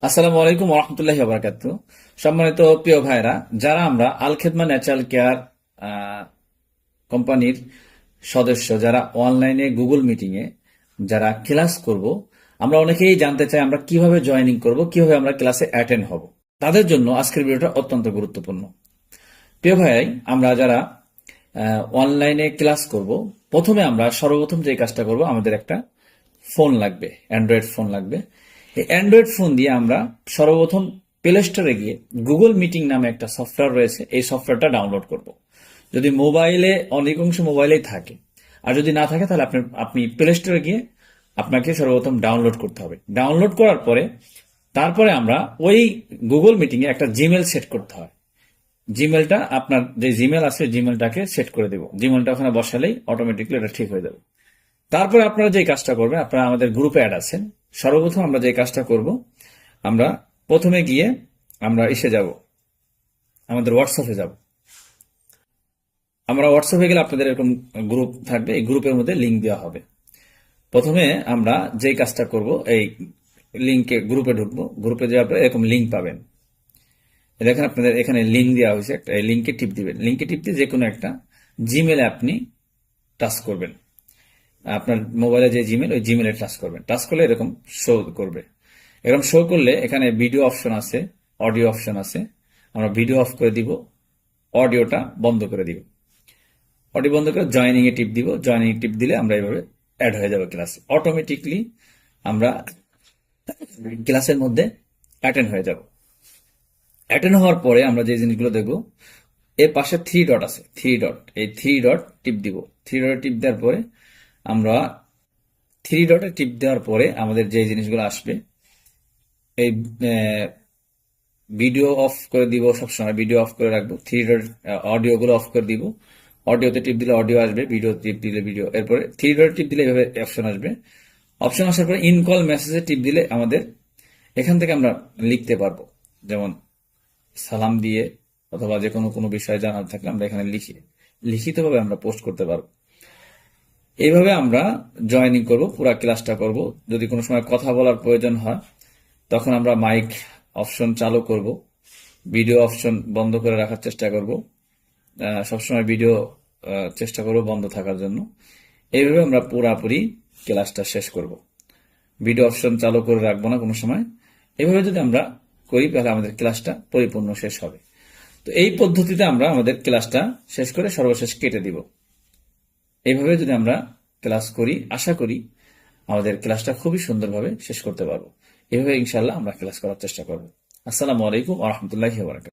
আসসালামু আলাইকুম ওরহমতুল্লাহি ওয়া বারাকাতুহু। সম্মানিত প্রিয় ভাইরা, যারা আমরা আল খেদমা ন্যাচারাল কেয়ার কোম্পানির সদস্য, যারা অনলাইনে গুগল মিটিং এ যারা ক্লাস করব, আমরা অনেকেই জানতে চাই আমরা কিভাবে জয়েনিং করব, কিভাবে আমরা ক্লাসে অ্যাটেন্ড হব। তাদের জন্য আজকের ভিডিওটা অত্যন্ত গুরুত্বপূর্ণ। প্রিয় ভাই, আমরা যারা অনলাইনে ক্লাস করব, প্রথমে আমরা সর্বপ্রথম যে কাজটা করব, আমাদের একটা ফোন লাগবে, অ্যান্ড্রয়েড ফোন লাগবে। এই অ্যান্ড্রয়েড ফোন দিয়ে আমরা সর্বপ্রথম প্লে স্টোরে গিয়ে গুগল মিটিং নামে একটা সফটওয়্যার রয়েছে, এই সফটওয়্যারটা ডাউনলোড করব। যদি মোবাইলে, অধিকাংশ মোবাইলেই থাকে, আর যদি না থাকে তাহলে আপনি প্লে স্টোরে গিয়ে আপনাকে সর্বপ্রথম ডাউনলোড করতে হবে। ডাউনলোড করার পরে তারপরে আমরা ওই গুগল মিটিং এ একটা জিমেল সেট করতে হয়। জিমেলটা, আপনার যে জিমেল আছে জিমেলটাকে সেট করে দেব। জিমেলটা ওখানে বসালেই অটোমেটিকলি এটা ঠিক হয়ে যাবে। তারপরে আপনারা যে কাজটা করবেন, আপনারা আমাদের গ্রুপে অ্যাড আছেন। সর্বপ্রথম আমরা যে কাজটা করব, আমরা প্রথমে গিয়ে আমরা যাব, আমাদের হোয়াটসঅ্যাপে যাব। আমরা হোয়াটসঅ্যাপে গেলে আপনাদের এরকম গ্রুপ থাকবে, এই গ্রুপের মধ্যে লিঙ্ক দেওয়া হবে। প্রথমে আমরা যে কাজটা করব, এই লিঙ্কে গ্রুপে ঢুকবো। গ্রুপে যাওয়ার পরে এরকম লিঙ্ক পাবেন। দেখেন আপনাদের এখানে লিঙ্ক দেওয়া হয়েছে, একটা এই লিঙ্কে টিপ দিবেন। লিঙ্কে টিপ দিয়ে যে কোনো একটা জিমেলে আপনি টাচ করবেন। আপনার মোবাইলে যে জিমেল, ওই জিমেলে টাচ করবেন। টাচ করলে এরকম শো করবে। এরকম শো করলে এখানে ভিডিও অপশন আছে, অডিও অপশন আছে। আমরা ভিডিও অফ করে দিব, অডিওটা বন্ধ করে দিব। অডিও বন্ধ করে জয়নিং এ টিপ দিব। জয়নিং এ টিপ দিলে আমরা এইভাবে অ্যাড হয়ে যাবে ক্লাসে। অটোমেটিকলি আমরা ক্লাসের মধ্যে অ্যাটেন্ড হয়ে যাব। অ্যাটেন্ড হওয়ার পরে আমরা যে জিনিসগুলো দেখব, এর পাশে থ্রি ডট আছে, থ্রি ডট, এই থ্রি ডট টিপ দিব। থ্রি ডট টিপ দেওয়ার পরে আমরা থ্রি ডটে টিপ দেওয়ার পরে আমাদের যে জিনিসগুলো আসবে, এই ভিডিও অফ করে দিব। সবসময় ভিডিও অফ করে রাখবো। থ্রি ডট অডিও গুলো অফ করে দিব। অডিওতে টিপ দিলে অডিও আসবে, ভিডিও টিপ দিলে ভিডিও। এরপরে থ্রি ডট টিপ দিলে এভাবে অপশন আসবে। অপশন আসার পরে ইন কল মেসেজে টিপ দিলে আমাদের এখান থেকে আমরা লিখতে পারবো। যেমন সালাম দিয়ে, অথবা যে কোনো কোনো বিষয় জানার থাকলে আমরা এখানে লিখিতভাবে আমরা পোস্ট করতে পারবো। এইভাবে আমরা জয়েনিং করব, পুরা ক্লাসটা করব। যদি কোনো সময় কথা বলার প্রয়োজন হয়, তখন আমরা মাইক অপশন চালু করব, ভিডিও অপশন বন্ধ করে রাখার চেষ্টা করব। সবসময় ভিডিও চেষ্টা করব বন্ধ থাকার জন্য। এইভাবে আমরা পুরাপুরি ক্লাসটা শেষ করব। ভিডিও অপশন চালু করে রাখবো না কোনো সময়। এইভাবে যদি আমরা করি তাহলে আমাদের ক্লাসটা পরিপূর্ণ শেষ হবে। তো এই পদ্ধতিতে আমরা আমাদের ক্লাসটা শেষ করে সর্বশেষ কেটে দিব। এইভাবে যদি আমরা ক্লাস করি, আশা করি আমাদের ক্লাসটা খুবই সুন্দরভাবে শেষ করতে পারবো। এভাবে ইনশাল্লাহ আমরা ক্লাস করার চেষ্টা করব। আসসালামু আলাইকুম ওয়া রাহমাতুল্লাহি ওয়া বারাকাতুহু।